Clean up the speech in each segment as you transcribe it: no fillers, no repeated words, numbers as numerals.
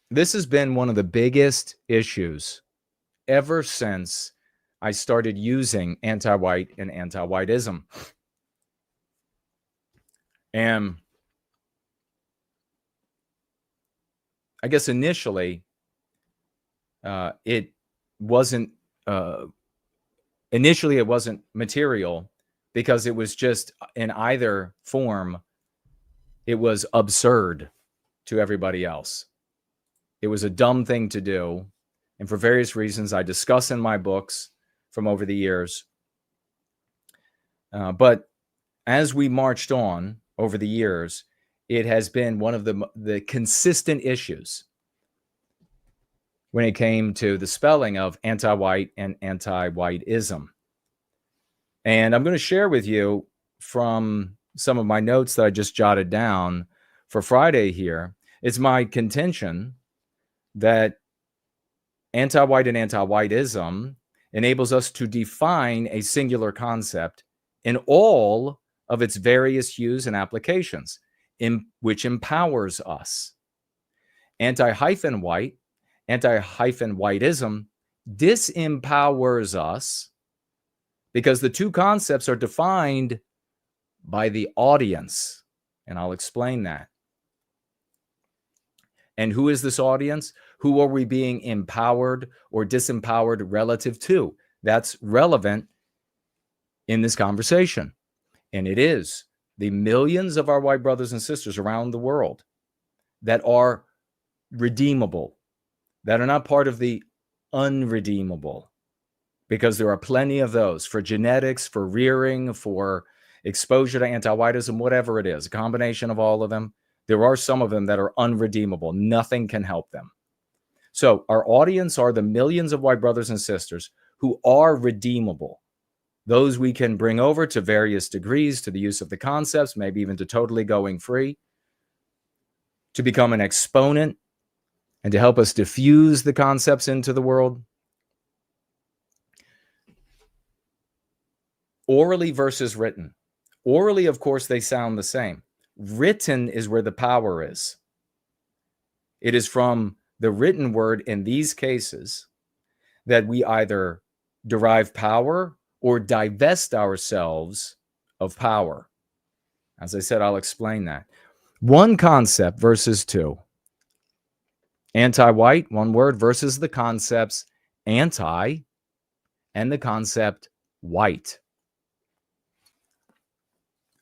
This has been one of the biggest issues ever since I started using anti-white and anti-whiteism. And I guess initially, it wasn't uh, initially it wasn't material because it was just in either form, it was absurd to everybody else. It was a dumb thing to do. And for various reasons I discuss in my books from over the years. But as we marched on over the years, it has been one of the consistent issues when it came to the spelling of anti-white and anti-whiteism. And I'm going to share with you from some of my notes that I just jotted down for Friday here. It's my contention that anti-white and anti-whiteism enables us to define a singular concept in all of its various hues and applications, which empowers us. Anti-hyphen white, anti-hyphen whiteism disempowers us because the two concepts are defined by the audience. And I'll explain that. And who is this audience? Who are we being empowered or disempowered relative to? That's relevant in this conversation. And it is the millions of our white brothers and sisters around the world that are redeemable, that are not part of the unredeemable, because there are plenty of those for genetics, for rearing, for exposure to anti-whiteism, whatever it is, a combination of all of them. There are some of them that are unredeemable. Nothing can help them. So our audience are the millions of white brothers and sisters who are redeemable. Those we can bring over to various degrees, to the use of the concepts, maybe even to totally going free, to become an exponent and to help us diffuse the concepts into the world. Orally versus written. Orally, of course, they sound the same. Written is where the power is. It is from the written word in these cases that we either derive power or divest ourselves of power. As I said, I'll explain that. One concept versus two. Anti-white, one word, versus the concepts anti and the concept white.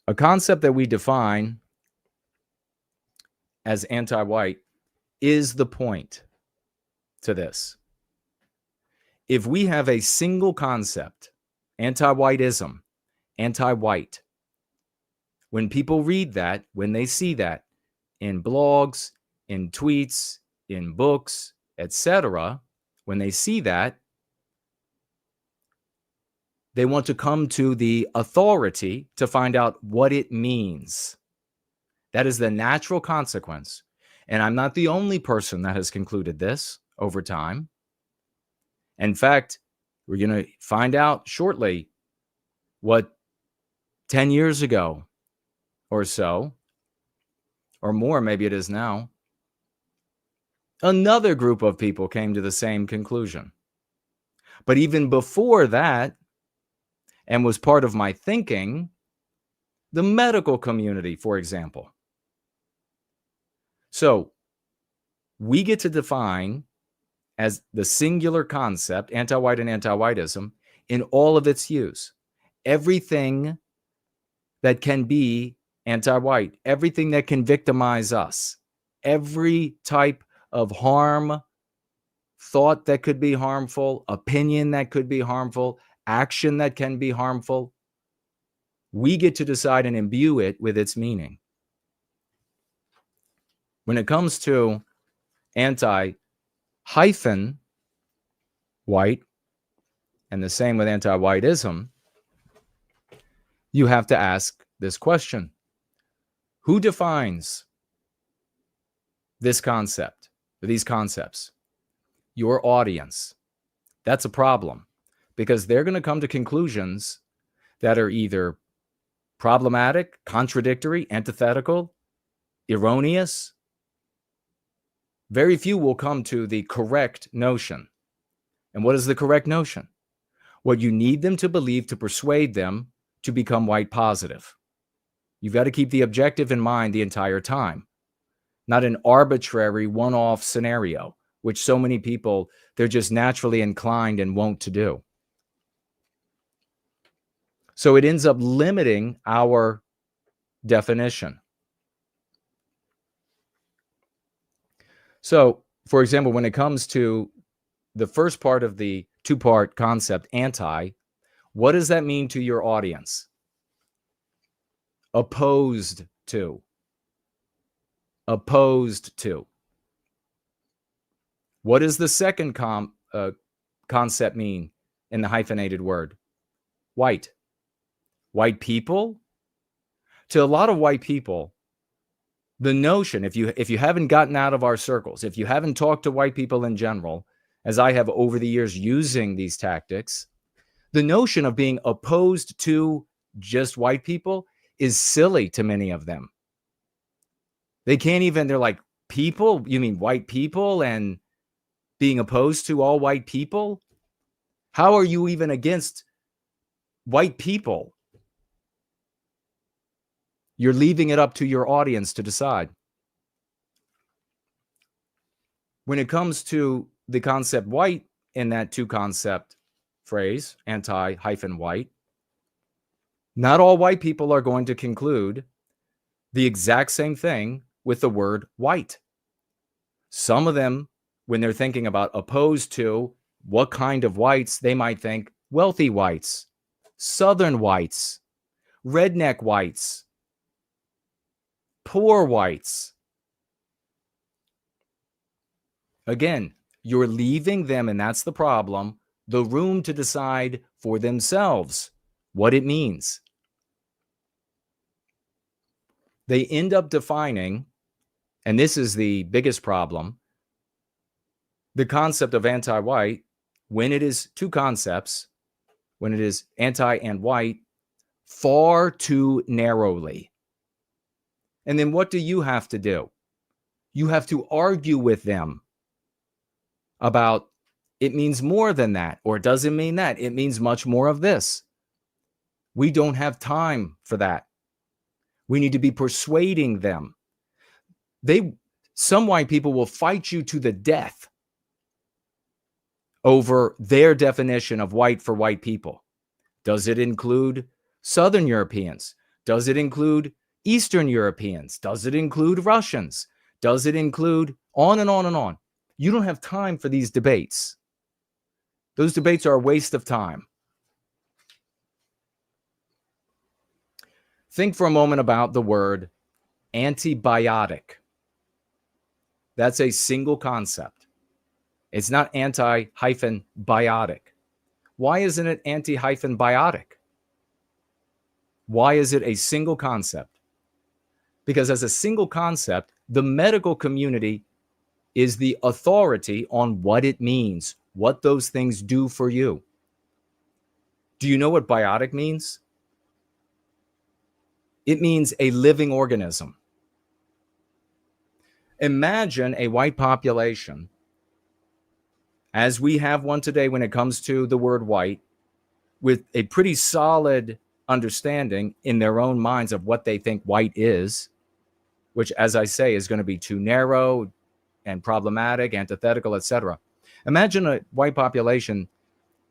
A concept that we define as anti-white is the point to this. If we have a single concept, anti-whiteism, anti-white, when people read that, when they see that in blogs, in tweets, in books, etc., when they see that, they want to come to the authority to find out what it means. That is the natural consequence. And I'm not the only person that has concluded this over time. In fact, we're going to find out shortly what 10 years ago or so, or more, maybe it is now, another group of people came to the same conclusion. But even before that, and was part of my thinking, the medical community, for example. So we get to define as the singular concept, anti-white and anti-whiteism, in all of its hues. Everything that can be anti-white, everything that can victimize us, every type of harm, thought that could be harmful, opinion that could be harmful, action that can be harmful, we get to decide and imbue it with its meaning. When it comes to anti-hyphen white, and the same with anti-whiteism, you have to ask this question. Who defines this concept, these concepts? Your audience. That's a problem, because they're going to come to conclusions that are either problematic, contradictory, antithetical, erroneous, Very few will come to the correct notion. And what is the correct notion? What you need them to believe to persuade them to become white positive. You've got to keep the objective in mind the entire time, not an arbitrary one-off scenario, which so many people, they're just naturally inclined and wont to do. So it ends up limiting our definition. So, for example, when it comes to the first part of the two-part concept, anti, what does that mean to your audience? Opposed to. Opposed to. What does the second concept mean in the hyphenated word? White. White people? To a lot of white people, the notion, if you haven't gotten out of our circles, if you haven't talked to white people in general, as I have over the years using these tactics, the notion of being opposed to just white people is silly to many of them. They can't even, they're like, people? You mean white people and being opposed to all white people? How are you even against white people? You're leaving it up to your audience to decide. When it comes to the concept white in that two concept phrase, anti-white, not all white people are going to conclude the exact same thing with the word white. Some of them, when they're thinking about opposed to what kind of whites, they might think wealthy whites, southern whites, redneck whites, poor whites. Again, you're leaving them, and that's the problem, the room to decide for themselves what it means. They end up defining, and this is the biggest problem, the concept of anti-white, when it is two concepts, when it is anti and white, far too narrowly. And then what do you have to do? You have to argue with them about it means more than that, or it doesn't mean that. It means much more of this. We don't have time for that. We need to be persuading them. Some white people will fight you to the death over their definition of white for white people. Does it include Southern Europeans? Does it include Eastern Europeans? Does it include Russians? Does it include on and on and on? You don't have time for these debates. Those debates are a waste of time. Think for a moment about the word antibiotic. That's a single concept. It's not anti-biotic. Why isn't it anti-biotic? Why is it a single concept? Because as a single concept, the medical community is the authority on what it means, what those things do for you. Do you know what biotic means? It means a living organism. Imagine a white population, as we have one today when it comes to the word white, with a pretty solid understanding in their own minds of what they think white is, which, as I say, is going to be too narrow and problematic, antithetical, etc. Imagine a white population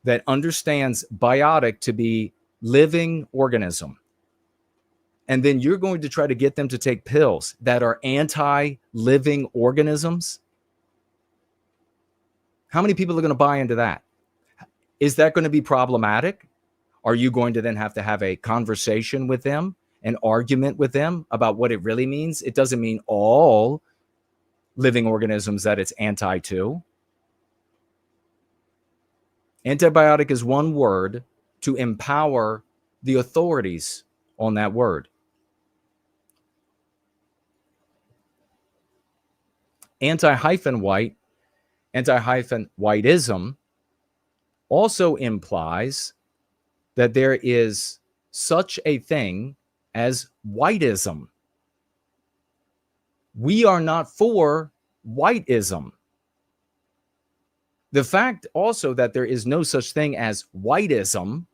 that understands biotic to be living organism. And then you're going to try to get them to take pills that are anti-living organisms. How many people are going to buy into that? Is that going to be problematic? Are you going to then have to have a conversation with them, an argument with them about what it really means? It doesn't mean all living organisms that it's anti to. Antibiotic is one word to empower the authorities on that word. Anti-white, anti-whiteism also implies that there is such a thing as whiteism. We are not for whiteism. The fact also that there is no such thing as whiteism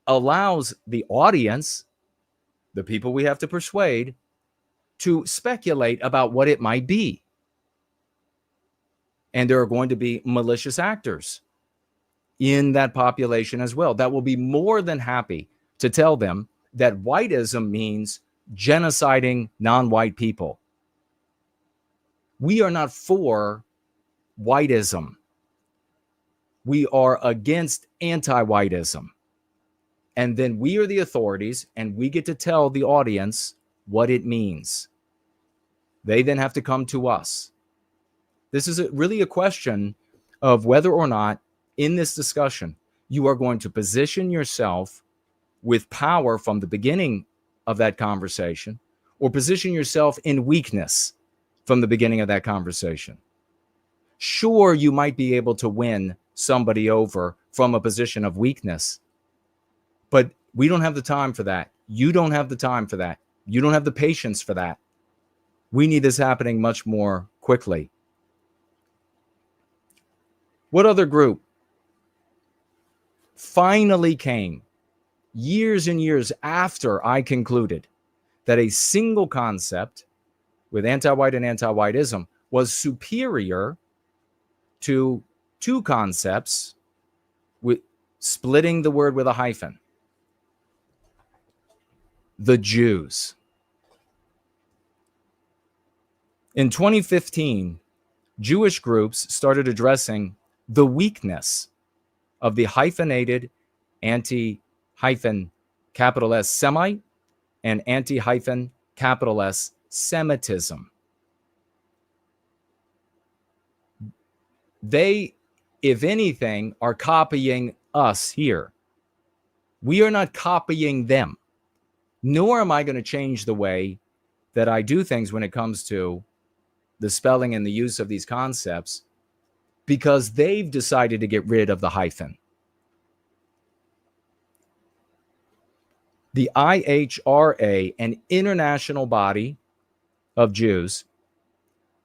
allows the audience, the people we have to persuade, to speculate about what it might be. And there are going to be malicious actors in that population as well that will be more than happy to tell them that whiteism means genociding non-white people. We are not for whiteism. We are against anti-whiteism. And then we are the authorities, and we get to tell the audience what it means. They then have to come to us. This is really a question of whether or not in this discussion you are going to position yourself with power from the beginning of that conversation, or position yourself in weakness from the beginning of that conversation. Sure, you might be able to win somebody over from a position of weakness, but we don't have the time for that. You don't have the time for that. You don't have the patience for that. We need this happening much more quickly. What other group finally came years and years after I concluded that a single concept with anti-white and anti-whiteism was superior to two concepts with splitting the word with a hyphen? The Jews. In 2015, Jewish groups started addressing the weakness of the hyphenated anti-hyphen capital S Semite and anti-hyphen capital S Semitism. They, if anything, are copying us here. We are not copying them, nor am I going to change the way that I do things when it comes to the spelling and the use of these concepts, because they've decided to get rid of the hyphen. The IHRA, an international body of Jews,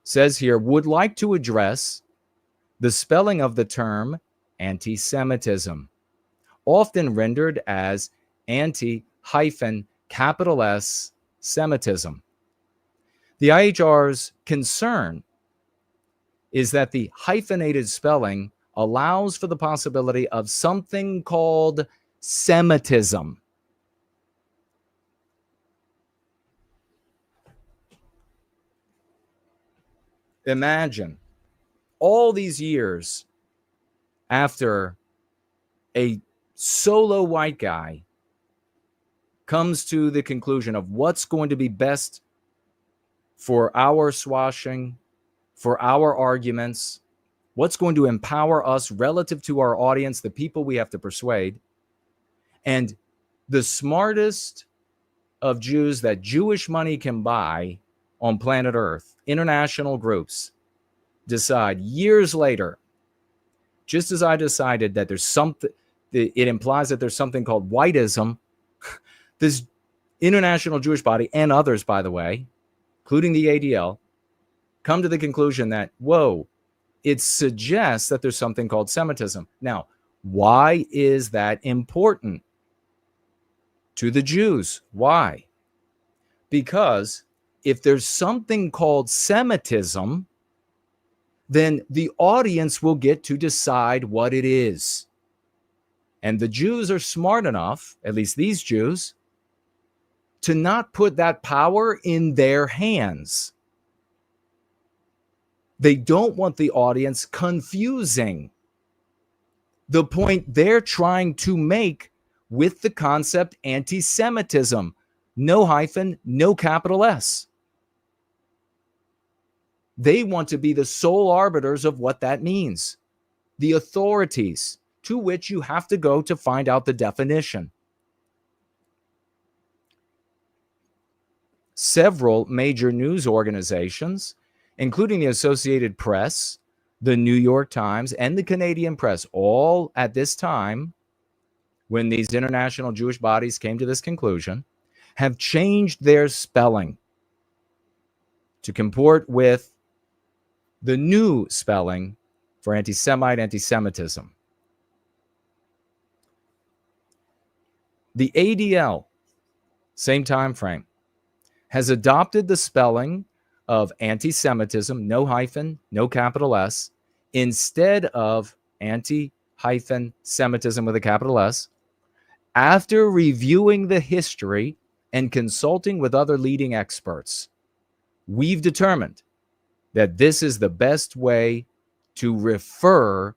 says here, would like to address the spelling of the term anti-Semitism, often rendered as anti-hyphen capital S Semitism. The IHR's concern is that the hyphenated spelling allows for the possibility of something called Semitism. Imagine all these years after a solo white guy comes to the conclusion of what's going to be best for our swashing, for our arguments, what's going to empower us relative to our audience, the people we have to persuade. And the smartest of Jews that Jewish money can buy on planet Earth, international groups, decide years later, just as I decided that there's something, it implies that there's something called whiteism, this international Jewish body, and others, by the way, including the ADL, come to the conclusion that, whoa, it suggests that there's something called Semitism. Now, why is that important to the Jews? Why? Because if there's something called Semitism, then the audience will get to decide what it is. And the Jews are smart enough, at least these Jews, to not put that power in their hands. They don't want the audience confusing the point they're trying to make with the concept anti-Semitism. No hyphen, no capital S. They want to be the sole arbiters of what that means, the authorities to which you have to go to find out the definition. Several major news organizations, including the Associated Press, the New York Times, and the Canadian Press, all at this time, when these international Jewish bodies came to this conclusion, have changed their spelling to comport with the new spelling for anti-Semite, anti-Semitism. The ADL, same time frame, has adopted the spelling of anti-Semitism, no hyphen, no capital S, instead of anti-hyphen Semitism with a capital S, after reviewing the history and consulting with other leading experts. We've determined that this is the best way to refer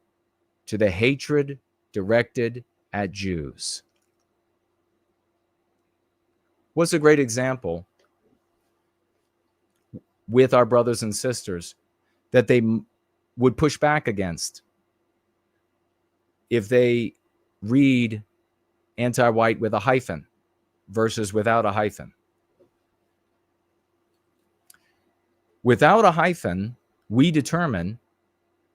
to the hatred directed at Jews. What's a great example with our brothers and sisters that they would push back against if they read anti-white with a hyphen versus without a hyphen? Without a hyphen, we determine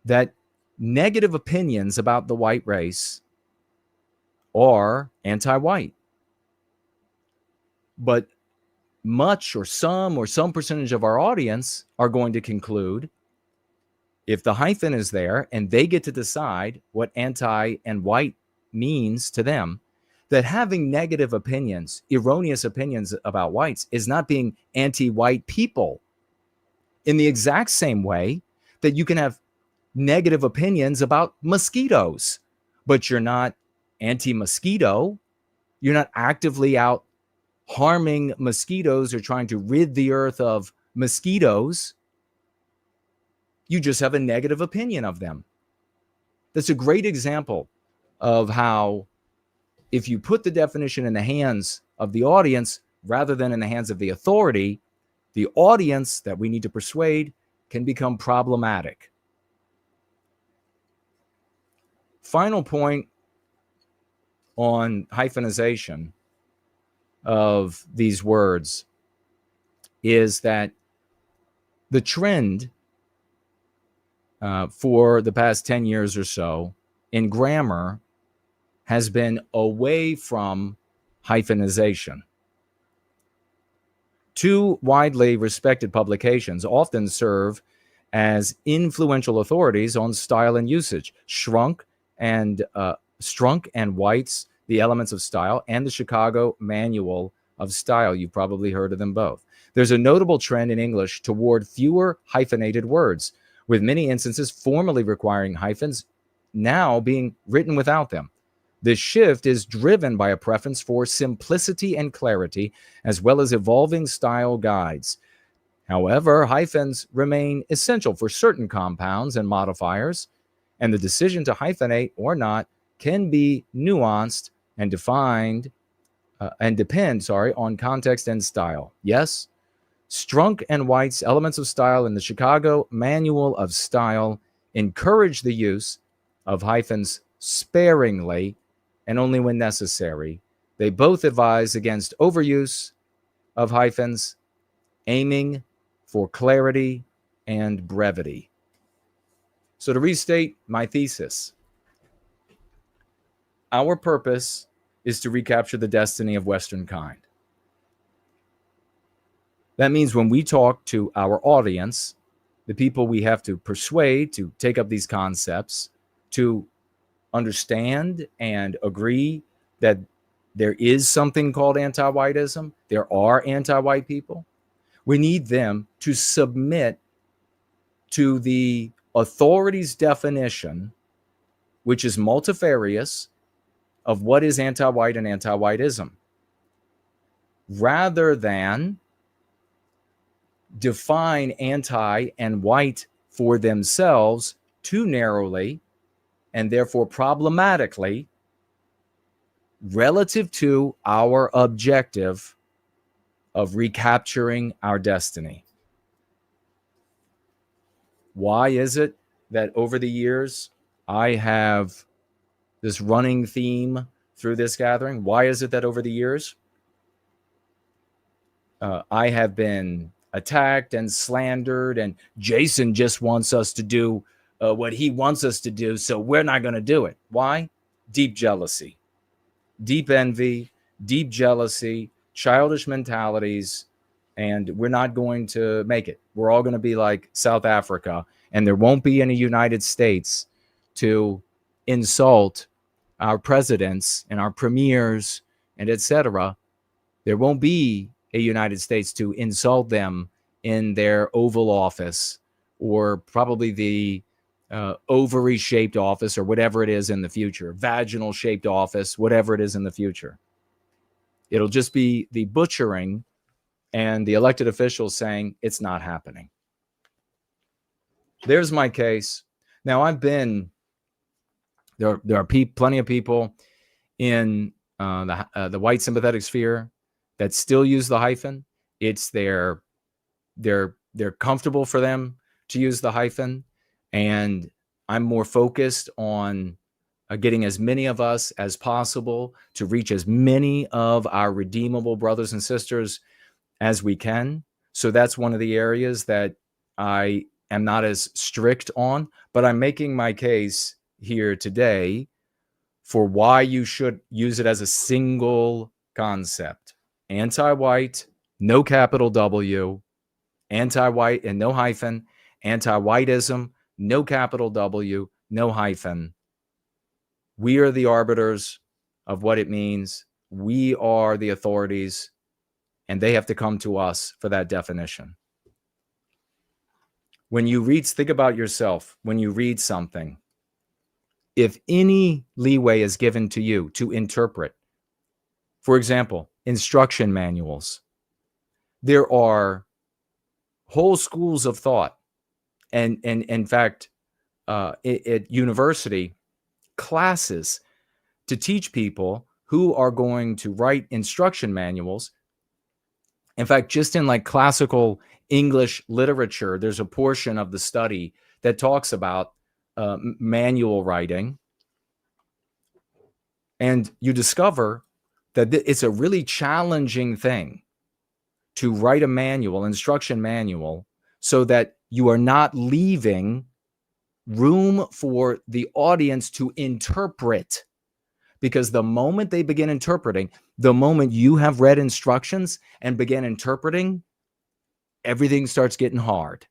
that negative opinions about the white race are anti-white. But much or some percentage of our audience are going to conclude, if the hyphen is there and they get to decide what anti and white means to them, that having negative opinions, erroneous opinions about whites is not being anti-white people. In the exact same way that you can have negative opinions about mosquitoes, but you're not anti-mosquito. You're not actively out harming mosquitoes or trying to rid the earth of mosquitoes. You just have a negative opinion of them. That's a great example of how, if you put the definition in the hands of the audience rather than in the hands of the authority, the audience that we need to persuade can become problematic. Final point on hyphenization of these words is that the trend for the past 10 years or so in grammar has been away from hyphenization. Two widely respected publications often serve as influential authorities on style and usage: Strunk and White's The Elements of Style, and the Chicago Manual of Style. You've probably heard of them both. There's a notable trend in English toward fewer hyphenated words, with many instances formerly requiring hyphens now being written without them. This shift is driven by a preference for simplicity and clarity, as well as evolving style guides. However, hyphens remain essential for certain compounds and modifiers, and the decision to hyphenate or not can be nuanced and defined and depend on context and style. Yes, Strunk and White's Elements of Style and the Chicago Manual of Style encourage the use of hyphens sparingly and only when necessary. They both advise against overuse of hyphens, aiming for clarity and brevity. So to restate my thesis, our purpose is to recapture the destiny of Western kind. That means when we talk to our audience, the people we have to persuade to take up these concepts, to understand and agree that there is something called anti-whiteism, there are anti-white people, we need them to submit to the authority's definition, which is multifarious, of what is anti-white and anti-whiteism, rather than define anti and white for themselves too narrowly and therefore problematically relative to our objective of recapturing our destiny. Why is it that over the years I have this running theme through this gathering? Why is it that over the years I have been attacked and slandered, and Jason just wants us to do what he wants us to do, so we're not going to do it? Why? Deep jealousy, deep envy, deep jealousy, childish mentalities, and we're not going to make it. We're all going to be like South Africa, And there won't be any United States to insult our presidents and our premiers and etc. There won't be a United States to insult them in their Oval Office, or probably the ovary shaped office, or whatever it is in the future, vaginal shaped office, whatever it is in the future. It'll just be the butchering and the elected officials saying it's not happening. There's my case. Now, I've been there are plenty of people in the white sympathetic sphere that still use the hyphen. It's they're comfortable for them to use the hyphen, and I'm more focused on getting as many of us as possible to reach as many of our redeemable brothers and sisters as we can. So that's one of the areas that I am not as strict on, but I'm making my case here today for why you should use it as a single concept. Anti-white, no capital W, anti-white and no hyphen, anti-whiteism, no capital W, no hyphen. We are the arbiters of what it means. We are the authorities, and they have to come to us for that definition. When you read, think about yourself. When you read something, if any leeway is given to you to interpret, for example, instruction manuals, there are whole schools of thought, and in fact, at university, classes to teach people who are going to write instruction manuals. In fact, just in like classical English literature, there's a portion of the study that talks about manual writing. And you discover that it's a really challenging thing to write a manual, instruction manual, so that you are not leaving room for the audience to interpret. Because the moment they begin interpreting, the moment you have read instructions and begin interpreting, everything starts getting hard.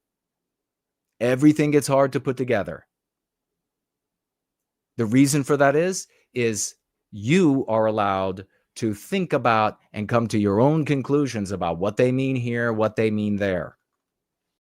Everything gets hard to put together. The reason for that is you are allowed to think about and come to your own conclusions about what they mean here, what they mean there.